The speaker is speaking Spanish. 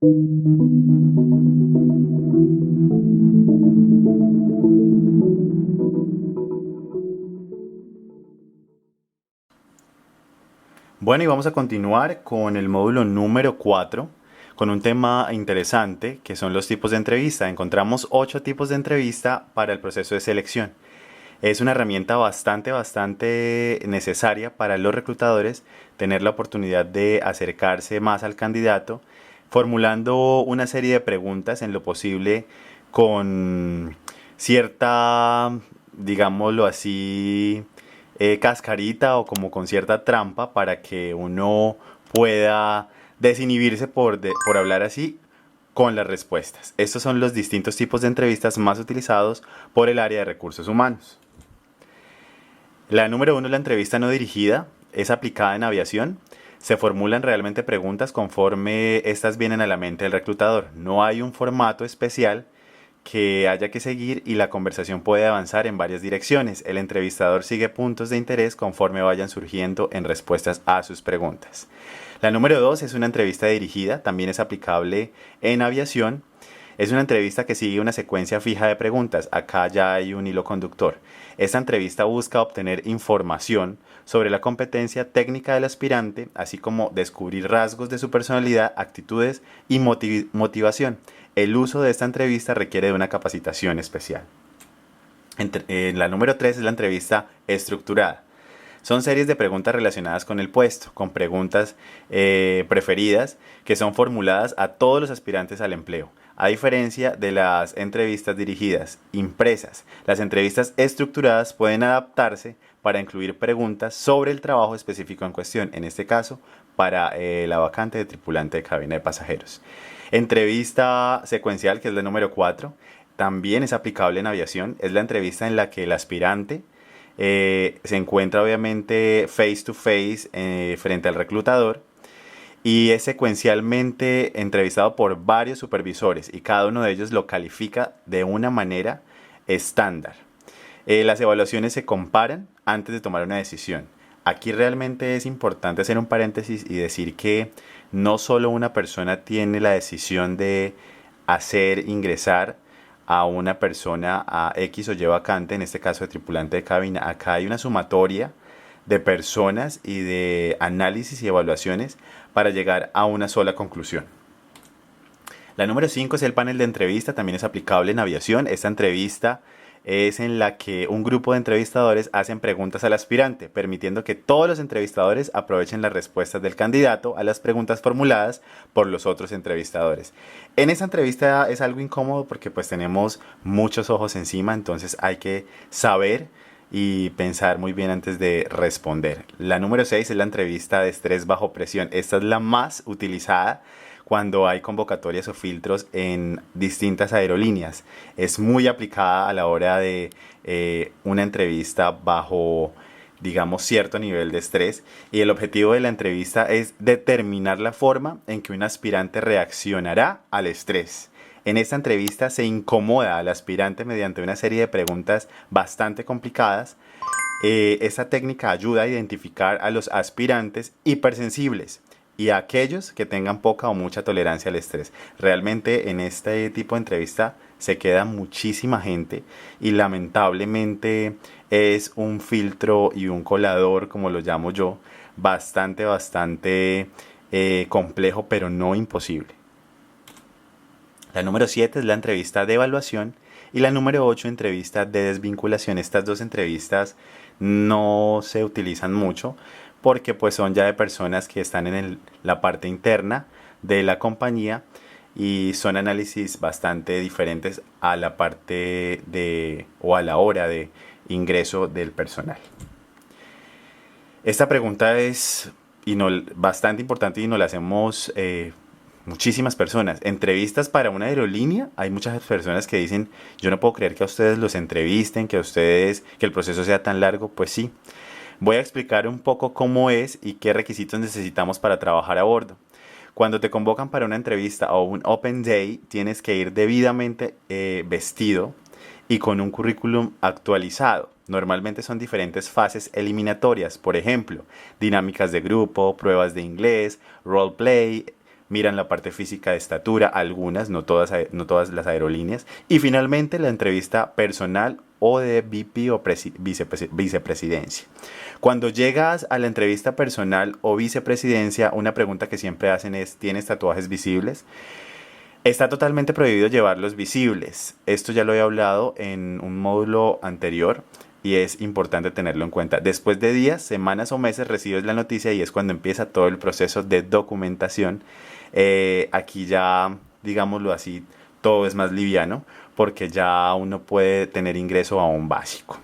Bueno, y vamos a continuar con el módulo número 4, con un tema interesante que son los tipos de entrevista. Encontramos 8 tipos de entrevista para el proceso de selección. Es una herramienta bastante necesaria para los reclutadores tener la oportunidad de acercarse más al candidato, formulando una serie de preguntas en lo posible con cierta, digámoslo así, cascarita o como con cierta trampa para que uno pueda desinhibirse por hablar así con las respuestas. Estos son los distintos tipos de entrevistas más utilizados por el área de recursos humanos. La número uno es la entrevista no dirigida, es aplicada en aviación. Se formulan realmente preguntas conforme estas vienen a la mente del reclutador. No hay un formato especial que haya que seguir y la conversación puede avanzar en varias direcciones. El entrevistador sigue puntos de interés conforme vayan surgiendo en respuestas a sus preguntas. La número 2 es una entrevista dirigida, también es aplicable en aviación. Es una entrevista que sigue una secuencia fija de preguntas. Acá ya hay un hilo conductor. Esta entrevista busca obtener información sobre la competencia técnica del aspirante, así como descubrir rasgos de su personalidad, actitudes y motivación. El uso de esta entrevista requiere de una capacitación especial. La número 3 es la entrevista estructurada. Son series de preguntas relacionadas con el puesto, con preguntas preferidas que son formuladas a todos los aspirantes al empleo. A diferencia de las entrevistas dirigidas, impresas, las entrevistas estructuradas pueden adaptarse para incluir preguntas sobre el trabajo específico en cuestión, en este caso para la vacante de tripulante de cabina de pasajeros. Entrevista secuencial, que es la número 4, también es aplicable en aviación. Es la entrevista en la que el aspirante se encuentra obviamente face to face frente al reclutador y es secuencialmente entrevistado por varios supervisores y cada uno de ellos lo califica de una manera estándar. Las evaluaciones se comparan antes de tomar una decisión. Aquí realmente es importante hacer un paréntesis y decir que no solo una persona tiene la decisión de hacer ingresar a una persona a X o Y vacante, en este caso de tripulante de cabina. Acá hay una sumatoria de personas y de análisis y evaluaciones para llegar a una sola conclusión. La número 5 es el panel de entrevista, también es aplicable en aviación. Esta entrevista es en la que un grupo de entrevistadores hacen preguntas al aspirante, permitiendo que todos los entrevistadores aprovechen las respuestas del candidato a las preguntas formuladas por los otros entrevistadores. En esa entrevista es algo incómodo porque pues tenemos muchos ojos encima, entonces hay que saber y pensar muy bien antes de responder. La número 6 es la entrevista de estrés bajo presión. Esta es la más utilizada cuando hay convocatorias o filtros en distintas aerolíneas. Es muy aplicada a la hora de una entrevista bajo, digamos, cierto nivel de estrés y el objetivo de la entrevista es determinar la forma en que un aspirante reaccionará al estrés. En esta entrevista se incomoda al aspirante mediante una serie de preguntas bastante complicadas. Esta técnica ayuda a identificar a los aspirantes hipersensibles y a aquellos que tengan poca o mucha tolerancia al estrés. Realmente en este tipo de entrevista se queda muchísima gente y lamentablemente es un filtro y un colador, como lo llamo yo, bastante complejo, pero no imposible. La número 7 es la entrevista de evaluación y la número 8 entrevista de desvinculación. Estas dos entrevistas no se utilizan mucho porque pues son ya de personas que están en la parte interna de la compañía y son análisis bastante diferentes a la parte de o a la hora de ingreso del personal. Esta pregunta es bastante importante y nos la hacemos muchísimas personas. Entrevistas para una aerolínea, hay muchas personas que dicen, yo no puedo creer que a ustedes los entrevisten, que el proceso sea tan largo. Pues sí, voy a explicar un poco cómo es y qué requisitos necesitamos para trabajar a bordo. Cuando te convocan para una entrevista o un Open Day, tienes que ir debidamente vestido y con un currículum actualizado. Normalmente son diferentes fases eliminatorias, por ejemplo, dinámicas de grupo, pruebas de inglés, roleplay, miran la parte física de estatura, algunas, no todas las aerolíneas. Y finalmente la entrevista personal o de VP o vicepresidencia. Cuando llegas a la entrevista personal o vicepresidencia, una pregunta que siempre hacen es, ¿tienes tatuajes visibles? Está totalmente prohibido llevarlos visibles. Esto ya lo he hablado en un módulo anterior y es importante tenerlo en cuenta. Después de días, semanas o meses recibes la noticia y es cuando empieza todo el proceso de documentación. Aquí ya, digámoslo así, todo es más liviano porque ya uno puede tener ingreso a un básico.